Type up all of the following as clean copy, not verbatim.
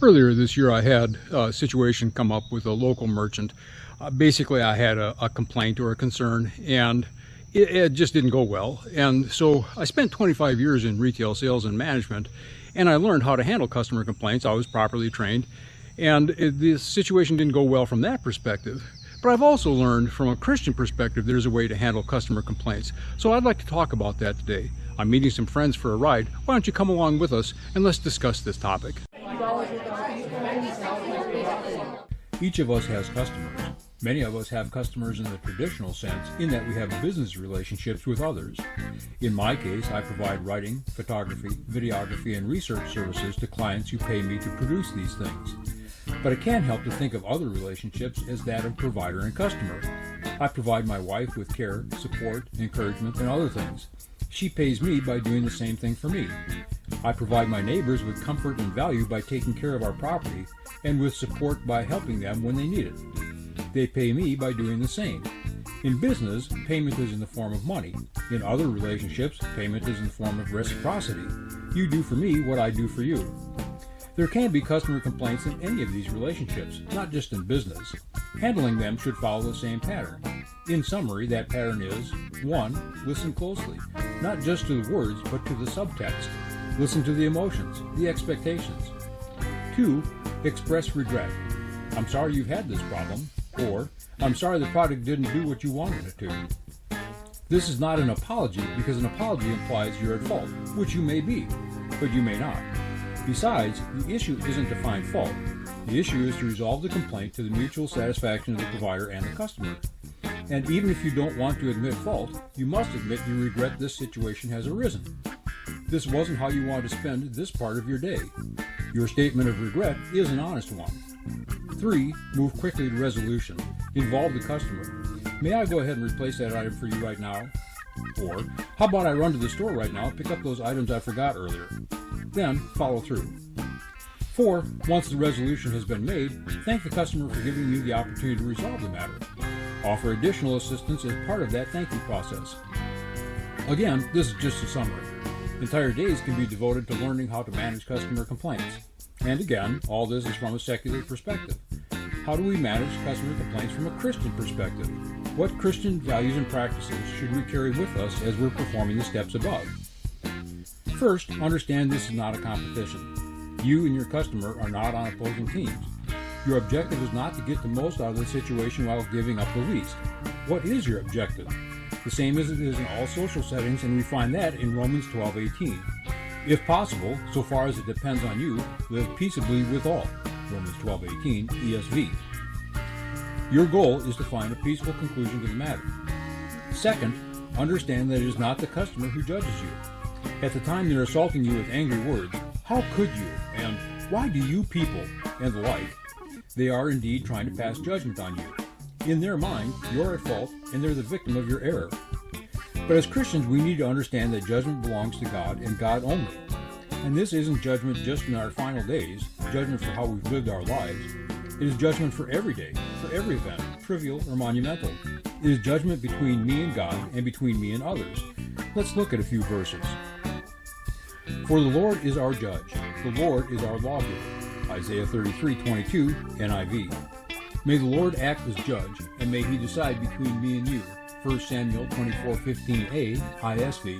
Earlier this year, I had a situation come up with a local merchant. Basically, I had a complaint or a concern, and it just didn't go well. And so I spent 25 years in retail sales and management, and I learned how to handle customer complaints. I was properly trained, and the situation didn't go well from that perspective. But I've also learned from a Christian perspective there's a way to handle customer complaints. So I'd like to talk about that today. I'm meeting some friends for a ride. Why don't you come along with us and let's discuss this topic. Each of us has customers. Many of us have customers in the traditional sense in that we have business relationships with others. In my case, I provide writing, photography, videography, and research services to clients who pay me to produce these things. But I can't help to think of other relationships as that of provider and customer. I provide my wife with care, support, encouragement, and other things. She pays me by doing the same thing for me. I provide my neighbors with comfort and value by taking care of our property, and with support by helping them when they need it. They pay me by doing the same. In business, payment is in the form of money. In other relationships, payment is in the form of reciprocity. You do for me what I do for you. There can be customer complaints in any of these relationships, not just in business. Handling them should follow the same pattern. In summary, that pattern is 1. Listen closely, not just to the words, but to the subtext. Listen to the emotions, the expectations. 2. Express regret. I'm sorry you've had this problem, or I'm sorry the product didn't do what you wanted it to. This is not an apology, because an apology implies you're at fault, which you may be, but you may not. Besides, the issue isn't to find fault. The issue is to resolve the complaint to the mutual satisfaction of the provider and the customer. And even if you don't want to admit fault, you must admit you regret this situation has arisen. This wasn't how you wanted to spend this part of your day. Your statement of regret is an honest one. 3. Move quickly to resolution. Involve the customer. May I go ahead and replace that item for you right now? Or, how about I run to the store right now and pick up those items I forgot earlier? Then, follow through. 4. Once the resolution has been made, thank the customer for giving you the opportunity to resolve the matter. Offer additional assistance as part of that thank you process. Again, this is just a summary. Entire days can be devoted to learning how to manage customer complaints. And again, all this is from a secular perspective. How do we manage customer complaints from a Christian perspective? What Christian values and practices should we carry with us as we're performing the steps above? First, understand this is not a competition. You and your customer are not on opposing teams. Your objective is not to get the most out of the situation while giving up the least. What is your objective? The same as it is in all social settings, and we find that in Romans 12:18. If possible, so far as it depends on you, live peaceably with all. Romans 12:18, ESV. Your goal is to find a peaceful conclusion to the matter. Second, understand that it is not the customer who judges you. At the time they're assaulting you with angry words, how could you, and why do you people, and the like, they are indeed trying to pass judgment on you. In their mind, you're at fault, and they're the victim of your error. But as Christians, we need to understand that judgment belongs to God and God only. And this isn't judgment just in our final days, judgment for how we've lived our lives. It is judgment for every day, for every event, trivial or monumental. It is judgment between me and God and between me and others. Let's look at a few verses. For the Lord is our judge, the Lord is our lawgiver. Isaiah 33:22, NIV. May the Lord act as judge, and may he decide between me and you. 1 Samuel 24:15a, ISV.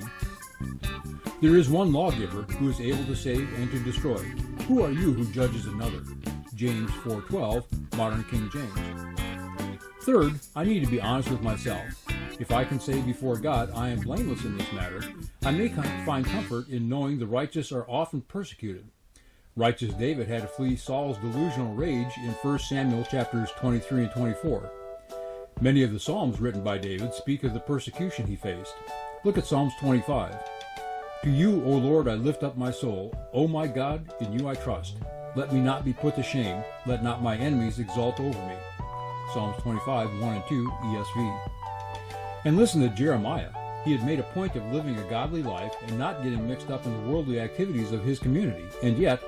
There is one lawgiver who is able to save and to destroy. Who are you who judges another? James 4:12, Modern King James. Third, I need to be honest with myself. If I can say before God I am blameless in this matter, I may find comfort in knowing the righteous are often persecuted. Righteous David had to flee Saul's delusional rage in 1 Samuel chapters 23 and 24. Many of the Psalms written by David speak of the persecution he faced. Look at Psalms 25. To you, O Lord, I lift up my soul. O my God, in you I trust. Let me not be put to shame. Let not my enemies exult over me. Psalms 25, 1 and 2, ESV. And listen to Jeremiah. He had made a point of living a godly life and not getting mixed up in the worldly activities of his community. And yet,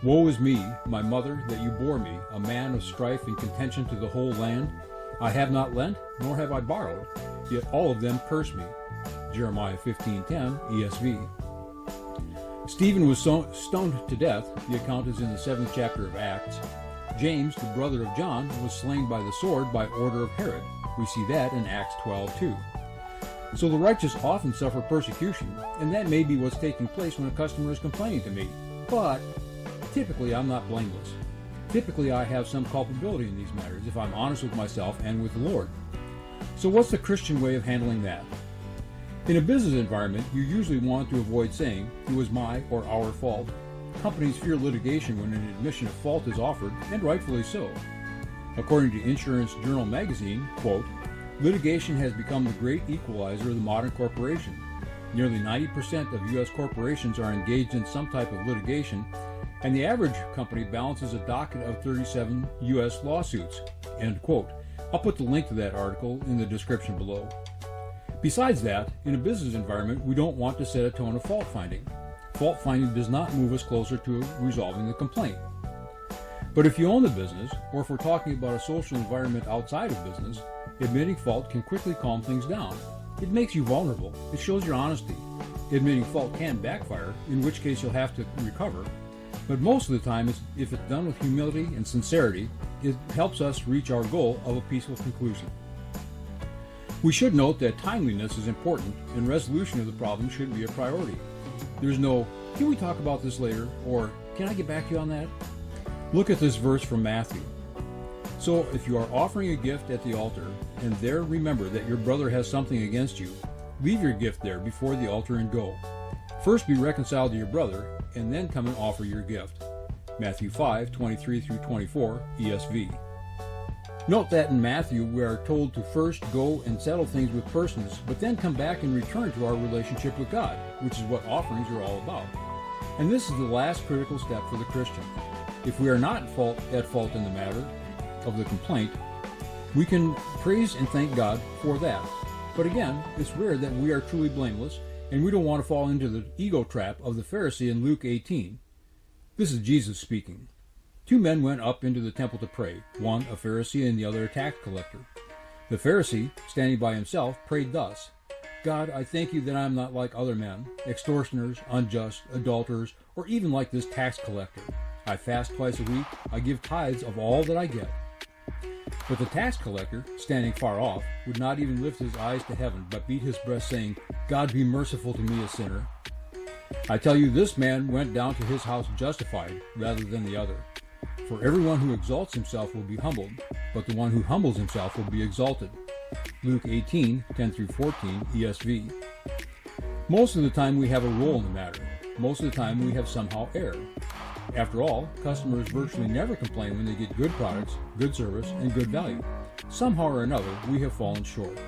woe is me, my mother, that you bore me, a man of strife and contention to the whole land. I have not lent, nor have I borrowed, yet all of them curse me. Jeremiah 15:10, ESV. Stephen was stoned to death. The account is in the 7th chapter of Acts. James, the brother of John, was slain by the sword by order of Herod. We see that in Acts 12:2. So the righteous often suffer persecution, and that may be what's taking place when a customer is complaining to me. But typically I'm not blameless. Typically I have some culpability in these matters if I'm honest with myself and with the Lord. So what's the Christian way of handling that? In a business environment, you usually want to avoid saying, "It was my or our fault." Companies fear litigation when an admission of fault is offered, and rightfully so. According to Insurance Journal magazine, quote, "Litigation has become the great equalizer of the modern corporation. Nearly 90% of U.S. corporations are engaged in some type of litigation, and the average company balances a docket of 37 U.S. lawsuits." End quote. I'll put the link to that article in the description below. Besides that, in a business environment, we don't want to set a tone of fault finding. Fault finding does not move us closer to resolving the complaint. But if you own the business, or if we're talking about a social environment outside of business, admitting fault can quickly calm things down. It makes you vulnerable. It shows your honesty. Admitting fault can backfire, in which case you'll have to recover. But most of the time, if it's done with humility and sincerity, it helps us reach our goal of a peaceful conclusion. We should note that timeliness is important, and resolution of the problem should be a priority. There's no, "Can we talk about this later?" or "Can I get back to you on that?" Look at this verse from Matthew. "So if you are offering a gift at the altar, and there remember that your brother has something against you, leave your gift there before the altar and go. First be reconciled to your brother, and then come and offer your gift." Matthew 5:23-24 ESV. Note that in Matthew we are told to first go and settle things with persons, but then come back and return to our relationship with God, which is what offerings are all about. And this is the last critical step for the Christian. If we are not at fault in the matter of the complaint, we can praise and thank God for that. But again, it's rare that we are truly blameless, and we don't want to fall into the ego trap of the Pharisee in Luke 18. This is Jesus speaking. "Two men went up into the temple to pray, one a Pharisee and the other a tax collector. The Pharisee, standing by himself, prayed thus, 'God, I thank you that I am not like other men, extortioners, unjust, adulterers, or even like this tax collector. I fast twice a week, I give tithes of all that I get.' But the tax collector, standing far off, would not even lift his eyes to heaven, but beat his breast, saying, 'God be merciful to me, a sinner.' I tell you, this man went down to his house justified rather than the other. For everyone who exalts himself will be humbled, but the one who humbles himself will be exalted." Luke 18:10-14 ESV. Most of the time we have a role in the matter. Most of the time we have somehow erred. After all, customers virtually never complain when they get good products, good service, and good value. Somehow or another, we have fallen short.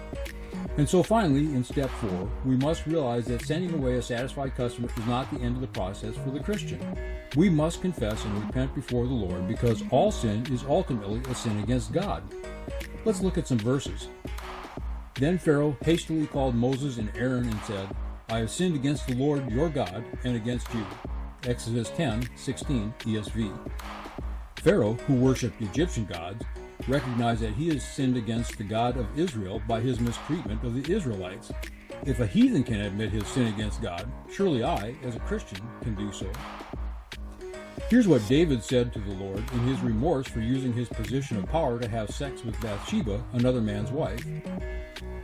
And so finally, in step 4, we must realize that sending away a satisfied customer is not the end of the process for the Christian. We must confess and repent before the Lord, because all sin is ultimately a sin against God. Let's look at some verses. "Then Pharaoh hastily called Moses and Aaron and said, 'I have sinned against the Lord your God and against you.' Exodus 10:16 ESV. Pharaoh, who worshipped Egyptian gods, recognized that he has sinned against the God of Israel by his mistreatment of the Israelites. If a heathen can admit his sin against God, surely I, as a Christian, can do so. Here's what David said to the Lord in his remorse for using his position of power to have sex with Bathsheba, another man's wife.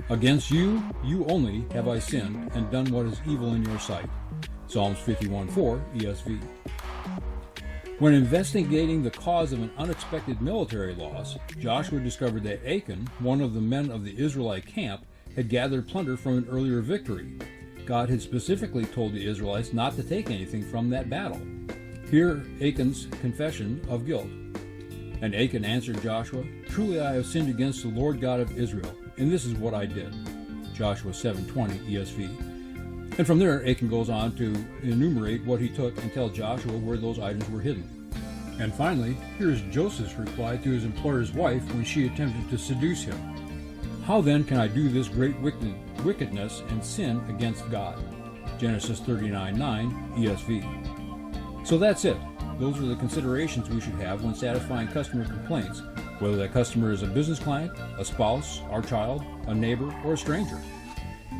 "Against you, you only, have I sinned and done what is evil in your sight." Psalms 51:4 ESV. When investigating the cause of an unexpected military loss, Joshua discovered that Achan, one of the men of the Israelite camp, had gathered plunder from an earlier victory. God had specifically told the Israelites not to take anything from that battle. Hear Achan's confession of guilt. "And Achan answered Joshua, 'Truly I have sinned against the Lord God of Israel, and this is what I did.' Joshua 7:20 ESV. And from there, Achan goes on to enumerate what he took and tell Joshua where those items were hidden. And finally, here's Joseph's reply to his employer's wife when she attempted to seduce him. "How then can I do this great wickedness and sin against God?" Genesis 39:9 ESV. So that's it. Those are the considerations we should have when satisfying customer complaints, whether that customer is a business client, a spouse, our child, a neighbor, or a stranger.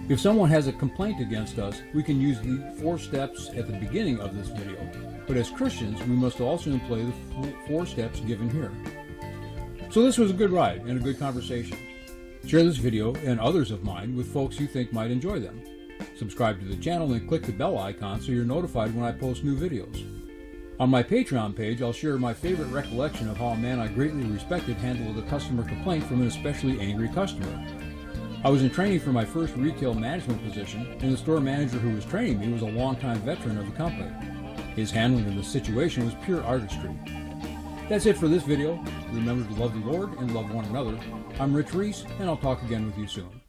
If someone has a complaint against us, we can use the 4 steps at the beginning of this video. But as Christians, we must also employ the 4 steps given here. So this was a good ride and a good conversation. Share this video and others of mine with folks you think might enjoy them. Subscribe to the channel and click the bell icon so you're notified when I post new videos. On my Patreon page, I'll share my favorite recollection of how a man I greatly respected handled a customer complaint from an especially angry customer. I was in training for my first retail management position, and the store manager who was training me was a longtime veteran of the company. His handling of the situation was pure artistry. That's it for this video. Remember to love the Lord and love one another. I'm Ries, and I'll talk again with you soon.